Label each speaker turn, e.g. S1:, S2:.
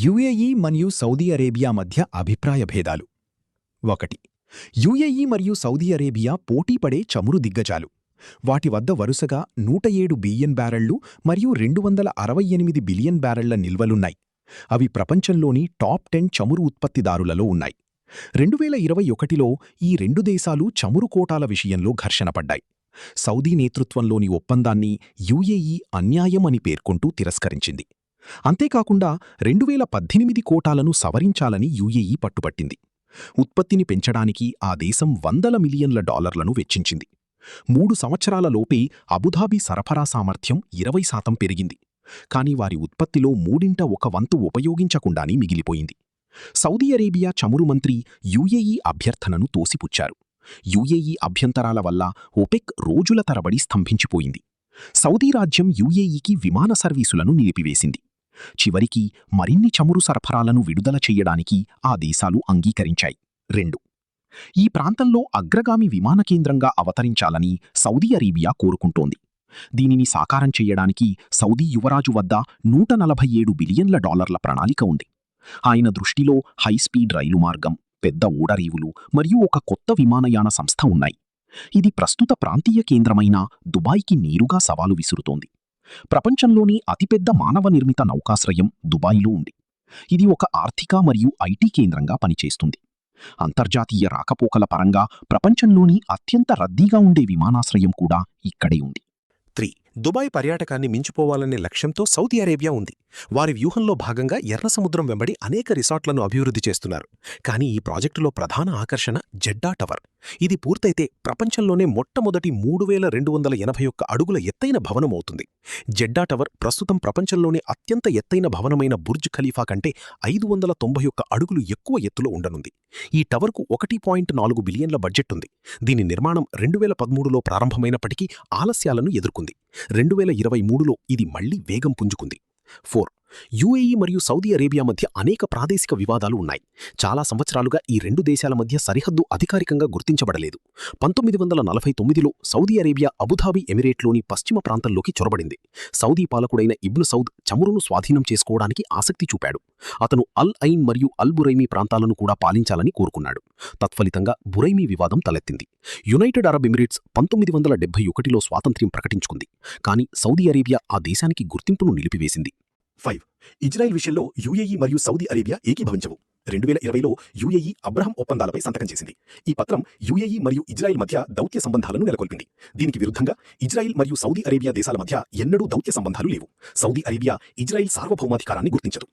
S1: UAE మరియు Saudi Arabia మధ్య అభిప్రాయ భేదాలు. 1. యుఏఈ మరియు సౌదీ అరేబియా పోటీపడే చమురు దిగ్గజాలు. వాటి వద్ద వరుసగా 107 బిలియన్ బ్యారెళ్లు మరియు 268 బిలియన్ బ్యారెళ్ల నిల్వలున్నాయి. అవి ప్రపంచంలోని టాప్ 10 చమురు ఉత్పత్తిదారులలో ఉన్నాయి. 2021లో ఈ రెండు దేశాలు చమురు కోటాల విషయంలో ఘర్షణ పడ్డాయి. సౌదీ నేతృత్వంలోని ఒప్పందాన్ని యుఏఈ అన్యాయం అని పేర్కొంటూ తిరస్కరించింది. అంతేకాకుండా 2018 కోటాలను సవరించాలని యుఏఈ పట్టుపట్టింది. ఉత్పత్తిని పెంచడానికి ఆ దేశం $100 మిలియన్ల వెచ్చించింది. 3 సంవత్సరాల లోపే అబుధాబి సరఫరా సామర్థ్యం 20% పెరిగింది. కాని వారి ఉత్పత్తిలో మూడింట ఒక వంతు ఉపయోగించకుండానే మిగిలిపోయింది. సౌదీ అరేబియా చమురు మంత్రి యుఏఈ అభ్యర్థనను తోసిపుచ్చారు. యుఏఈ అభ్యంతరాల వల్ల ఒపెక్ రోజుల తరబడి స్తంభించిపోయింది. సౌదీ రాజ్యం యుఏఈకి విమాన సర్వీసులను నిలిపివేసింది. చివరికి మరిన్ని చమురు సరఫరాలను విడుదల చెయ్యడానికి ఆ దేశాలు అంగీకరించాయి. 2. ఈ ప్రాంతంలో అగ్రగామి విమాన కేంద్రంగా అవతరించాలని సౌదీ అరేబియా కోరుకుంటోంది. దీనిని సాకారం చెయ్యడానికి సౌదీ యువరాజు వద్ద $147 బిలియన్ల ప్రణాళిక ఉంది. ఆయన దృష్టిలో హైస్పీడ్ రైలు మార్గం, పెద్ద ఓడరేవులు మరియు ఒక కొత్త విమానయాన సంస్థ ఉన్నాయి. ఇది ప్రస్తుత ప్రాంతీయ కేంద్రమైన దుబాయ్కి నేరుగా సవాలు విసురుతోంది. ప్రపంచంలోని అతిపెద్ద మానవ నిర్మిత నౌకాశ్రయం దుబాయ్లో ఉంది. ఇది ఒక ఆర్థిక మరియు ఐటీ కేంద్రంగా పనిచేస్తుంది. అంతర్జాతీయ రాకపోకల పరంగా ప్రపంచంలోని అత్యంత రద్దీగా ఉండే విమానాశ్రయం కూడా ఇక్కడే ఉంది.
S2: 3. దుబాయ్ పర్యాటకాన్ని మించిపోవాలనే లక్ష్యంతో సౌదీ అరేబియా ఉంది. వారి వ్యూహంలో భాగంగా ఎర్ర సముద్రం వెంబడి అనేక రిసార్ట్లను అభివృద్ధి చేస్తున్నారు. కానీ ఈ ప్రాజెక్టులో ప్రధాన ఆకర్షణ జెడ్డా టవర్. ఇది పూర్తయితే ప్రపంచంలోనే మొట్టమొదటి 3281 అడుగుల ఎత్తైన భవనమవుతుంది. జెడ్డా టవర్ ప్రస్తుతం ప్రపంచంలోనే అత్యంత ఎత్తైన భవనమైన బుర్జ్ ఖలీఫా కంటే 591 అడుగులు ఎక్కువ ఎత్తులో ఉండనుంది. ఈ టవర్కు 1.4 బిలియన్ల బడ్జెట్ ఉంది. దీని నిర్మాణం 2013లో ప్రారంభమైనప్పటికీ ఆలస్యాలను ఎదుర్కొంది. 2023లో ఇది మళ్లీ వేగం పుంజుకుంది. 4. యుఏఈ మరియు సౌదీ అరేబియా మధ్య అనేక ప్రాదేశిక వివాదాలు ఉన్నాయి. చాలా సంవత్సరాలుగా ఈ రెండు దేశాల మధ్య సరిహద్దు అధికారికంగా గుర్తించబడలేదు. 1949లో సౌదీ అరేబియా అబుధాబి ఎమిరేట్లోని పశ్చిమ ప్రాంతంలోకి చొరబడింది. సౌదీ పాలకుడైన ఇబ్ను సౌద్ చమురును స్వాధీనం చేసుకోవడానికి ఆసక్తి చూపాడు. అతను అల్ ఐన్ మరియు అల్ బురైమీ ప్రాంతాలను కూడా పాలించాలని కోరుకున్నాడు. తత్ఫలితంగా బురైమీ వివాదం తలెత్తింది. యునైటెడ్ అరబ్ ఎమిరేట్స్ 1971లో స్వాతంత్ర్యం ప్రకటించుకుంది. కానీ సౌదీ అరేబియా ఆ దేశానికి గుర్తింపును నిలిపివేసింది.
S3: 5. ఇజ్రాయెల్ విషయంలో యుఏఈ మరియు సౌదీ అరేబియా ఏకీభవించవు. 2020లో యుఏఈ అబ్రహం ఒప్పందాలపై సంతకం చేసింది. ఈ పత్రం యుఏఈ మరియు ఇజ్రాయెల్ మధ్య దౌత్య సంబంధాలను నెలకొల్పింది. దీనికి విరుద్ధంగా ఇజ్రాయెల్ మరియు సౌదీ అరేబియా దేశాల మధ్య ఎన్నడూ దౌత్య సంబంధాలు లేవు. సౌదీ అరేబియా ఇజ్రాయెల్ సార్వభౌమాధికారాన్ని గుర్తించదు.